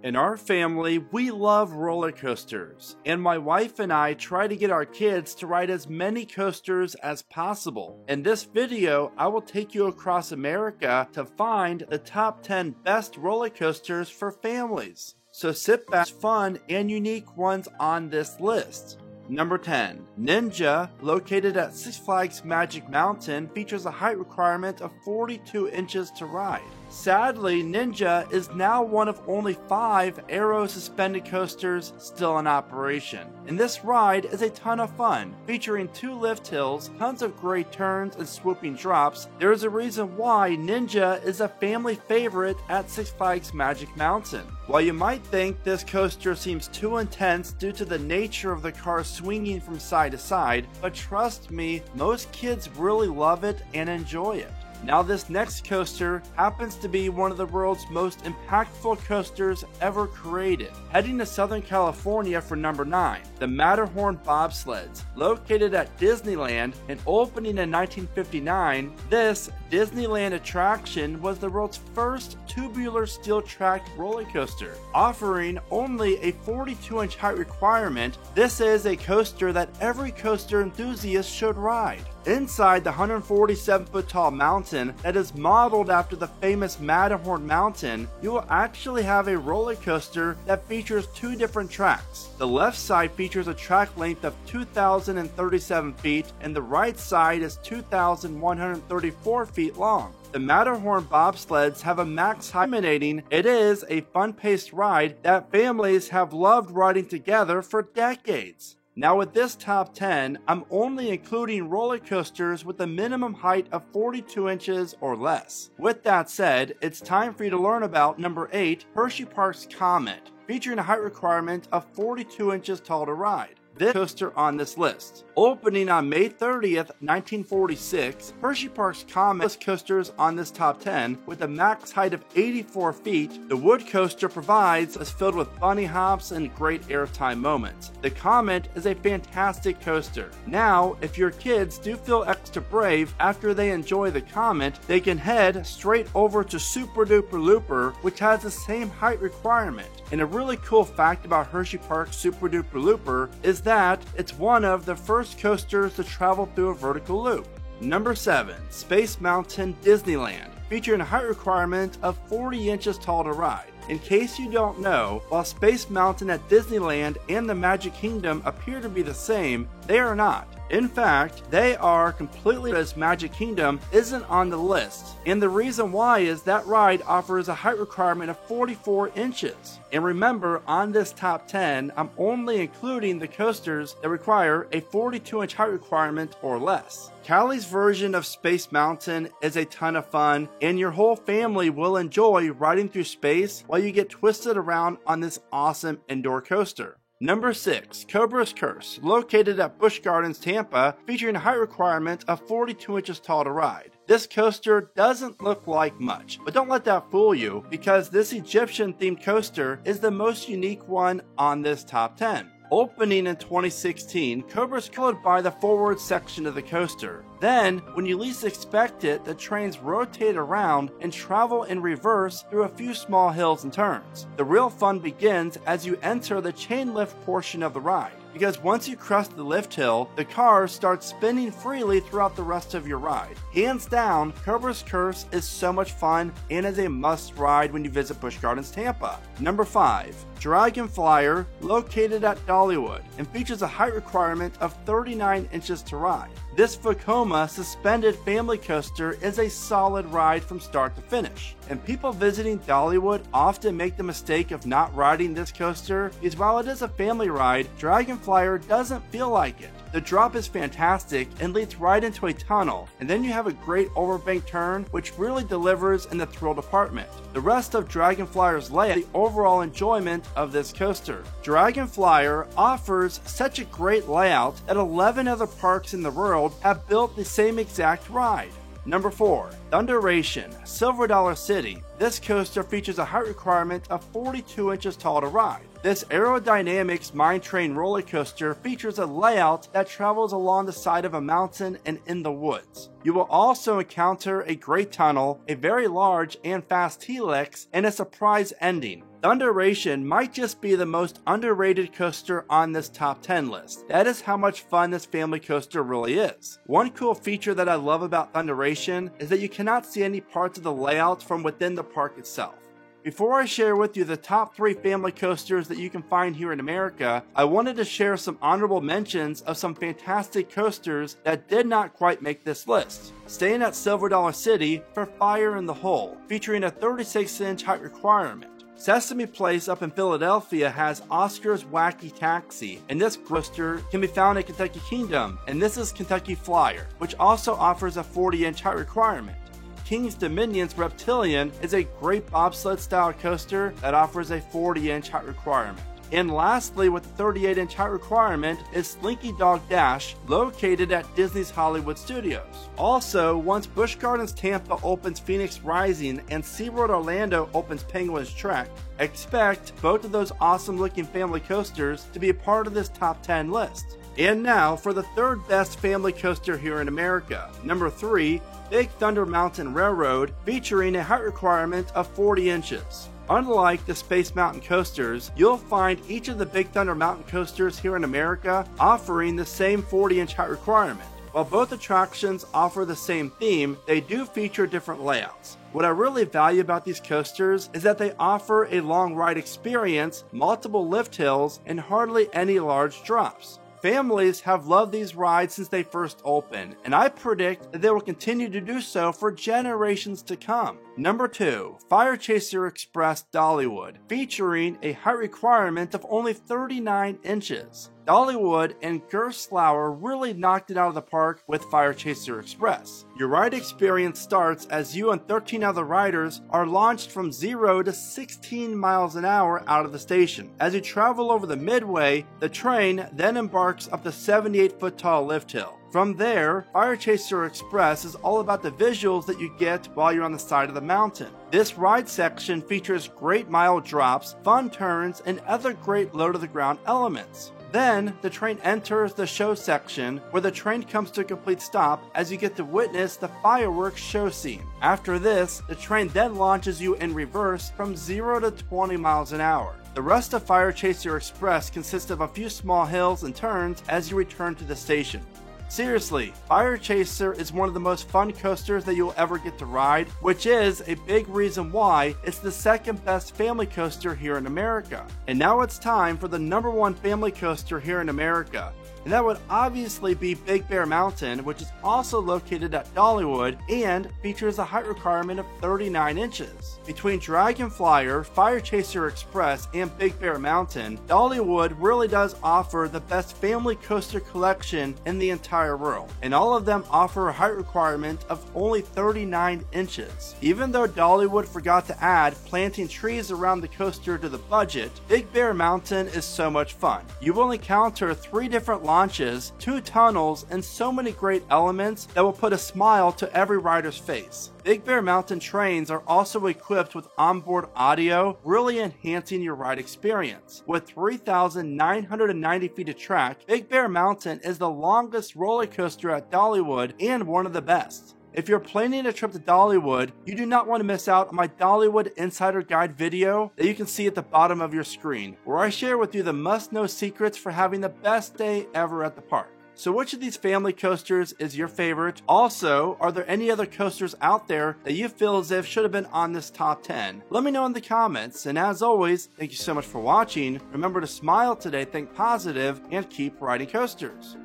In our family, we love roller coasters, and my wife and I try to get our kids to ride as many coasters as possible. In this video, I will take you across America to find the top 10 best roller coasters for families. So sit back, fun and unique ones on this list. Number 10. Ninja, located at Six Flags Magic Mountain, features a height requirement of 42 inches to ride. Sadly, Ninja is now one of only 5 aero suspended coasters still in operation. And this ride is a ton of fun, featuring 2 lift hills, tons of great turns and swooping drops. There is a reason why Ninja is a family favorite at Six Flags Magic Mountain. While you might think this coaster seems too intense due to the nature of the car swinging from side to side, but trust me, most kids really love it and enjoy it. Now this next coaster happens to be one of the world's most impactful coasters ever created. Heading to Southern California for number 9, the Matterhorn Bobsleds. Located at Disneyland and opening in 1959, this Disneyland attraction was the world's first tubular steel-tracked roller coaster. Offering only a 42-inch height requirement, this is a coaster that every coaster enthusiast should ride. Inside the 147-foot-tall mountain that is modeled after the famous Matterhorn Mountain, you will actually have a roller coaster that features 2 different tracks. The left side features a track length of 2,037 feet and the right side is 2,134 feet long. The Matterhorn bobsleds have a max height emanating. It is a fun-paced ride that families have loved riding together for decades. Now with this top 10, I'm only including roller coasters with a minimum height of 42 inches or less. With that said, it's time for you to learn about number 8, Hersheypark's Comet, featuring a height requirement of 42 inches tall to ride. This coaster on this list. Opening on May 30th, 1946, Hersheypark's Comet lists coasters on this top 10 with a max height of 84 feet. The wood coaster provides is filled with bunny hops and great airtime moments. The Comet is a fantastic coaster. Now, if your kids do feel extra brave after they enjoy the Comet, they can head straight over to Super Duper Looper, which has the same height requirement. And a really cool fact about Hersheypark Super Duper Looper is that it's one of the first coasters to travel through a vertical loop. Number 7. Space Mountain Disneyland, featuring a height requirement of 40 inches tall to ride. In case you don't know, while Space Mountain at Disneyland and the Magic Kingdom appear to be the same, they are not. In fact, they are completely as Magic Kingdom isn't on the list. And the reason why is that ride offers a height requirement of 44 inches. And remember, on this top 10, I'm only including the coasters that require a 42-inch height requirement or less. Cali's version of Space Mountain is a ton of fun, and your whole family will enjoy riding through space while you get twisted around on this awesome indoor coaster. Number 6. Cobra's Curse, located at Busch Gardens, Tampa, featuring a height requirement of 42 inches tall to ride. This coaster doesn't look like much, but don't let that fool you, because this Egyptian-themed coaster is the most unique one on this top 10. Opening in 2016, Cobra's colored by the forward section of the coaster. Then, when you least expect it, the trains rotate around and travel in reverse through a few small hills and turns. The real fun begins as you enter the chain lift portion of the ride, because once you crest the lift hill, the car starts spinning freely throughout the rest of your ride. Hands down, Cobra's Curse is so much fun and is a must ride when you visit Busch Gardens, Tampa. Number 5. Dragon Flyer, located at Dollywood, and features a height requirement of 39 inches to ride. This Vekoma suspended family coaster is a solid ride from start to finish, and people visiting Dollywood often make the mistake of not riding this coaster because while it is a family ride, Dragon Flyer doesn't feel like it. The drop is fantastic and leads right into a tunnel, and then you have a great overbank turn which really delivers in the thrill department. The rest of Dragon Flyer's layout is the overall enjoyment of this coaster. Dragon Flyer offers such a great layout that 11 other parks in the world have built the same exact ride. Number 4. Thunderation, Silver Dollar City. This coaster features a height requirement of 42 inches tall to ride. This aerodynamics mine train roller coaster features a layout that travels along the side of a mountain and in the woods. You will also encounter a great tunnel, a very large and fast helix, and a surprise ending. Thunderation might just be the most underrated coaster on this top 10 list. That is how much fun this family coaster really is. One cool feature that I love about Thunderation is that you cannot see any parts of the layout from within the park itself. Before I share with you the top 3 family coasters that you can find here in America, I wanted to share some honorable mentions of some fantastic coasters that did not quite make this list. Staying at Silver Dollar City for Fire in the Hole, featuring a 36-inch height requirement. Sesame Place up in Philadelphia has Oscar's Wacky Taxi, and this coaster can be found at Kentucky Kingdom, and this is Kentucky Flyer, which also offers a 40-inch height requirement. King's Dominion's Reptilian is a great bobsled style coaster that offers a 40-inch height requirement. And lastly, with the 38-inch height requirement is Slinky Dog Dash, located at Disney's Hollywood Studios. Also, once Busch Gardens Tampa opens Phoenix Rising and SeaWorld Orlando opens Penguins Trek, expect both of those awesome looking family coasters to be a part of this top 10 list. And now for the third best family coaster here in America. Number 3, Big Thunder Mountain Railroad, featuring a height requirement of 40 inches. Unlike the Space Mountain coasters, you'll find each of the Big Thunder Mountain coasters here in America offering the same 40-inch height requirement. While both attractions offer the same theme, they do feature different layouts. What I really value about these coasters is that they offer a long ride experience, multiple lift hills, and hardly any large drops. Families have loved these rides since they first opened, and I predict that they will continue to do so for generations to come. Number 2, Fire Chaser Express Dollywood, featuring a height requirement of only 39 inches. Dollywood and Gerstlauer really knocked it out of the park with Fire Chaser Express. Your ride experience starts as you and 13 other riders are launched from 0 to 16 miles an hour out of the station. As you travel over the midway, the train then embarks up the 78-foot tall lift hill. From there, Fire Chaser Express is all about the visuals that you get while you're on the side of the mountain. This ride section features great mile drops, fun turns, and other great low-to-the-ground elements. Then, the train enters the show section, where the train comes to a complete stop as you get to witness the fireworks show scene. After this, the train then launches you in reverse from 0 to 20 miles an hour. The rest of Fire Chaser Express consists of a few small hills and turns as you return to the station. Seriously, Fire Chaser is one of the most fun coasters that you'll ever get to ride, which is a big reason why it's the second best family coaster here in America. And now it's time for the number 1 family coaster here in America. And that would obviously be Big Bear Mountain, which is also located at Dollywood and features a height requirement of 39 inches. Between Dragon Flyer, Fire Chaser Express, and Big Bear Mountain, Dollywood really does offer the best family coaster collection in the entire world, and all of them offer a height requirement of only 39 inches. Even though Dollywood forgot to add planting trees around the coaster to the budget, Big Bear Mountain is so much fun. You will encounter 3 different launches, 2 tunnels, and so many great elements that will put a smile to every rider's face. Big Bear Mountain trains are also equipped with onboard audio, really enhancing your ride experience. With 3,990 feet of track, Big Bear Mountain is the longest roller coaster at Dollywood and one of the best. If you're planning a trip to Dollywood, you do not want to miss out on my Dollywood Insider Guide video that you can see at the bottom of your screen, where I share with you the must-know secrets for having the best day ever at the park. So which of these family coasters is your favorite? Also, are there any other coasters out there that you feel as if should have been on this top 10? Let me know in the comments, and as always, thank you so much for watching. Remember to smile today, think positive, and keep riding coasters.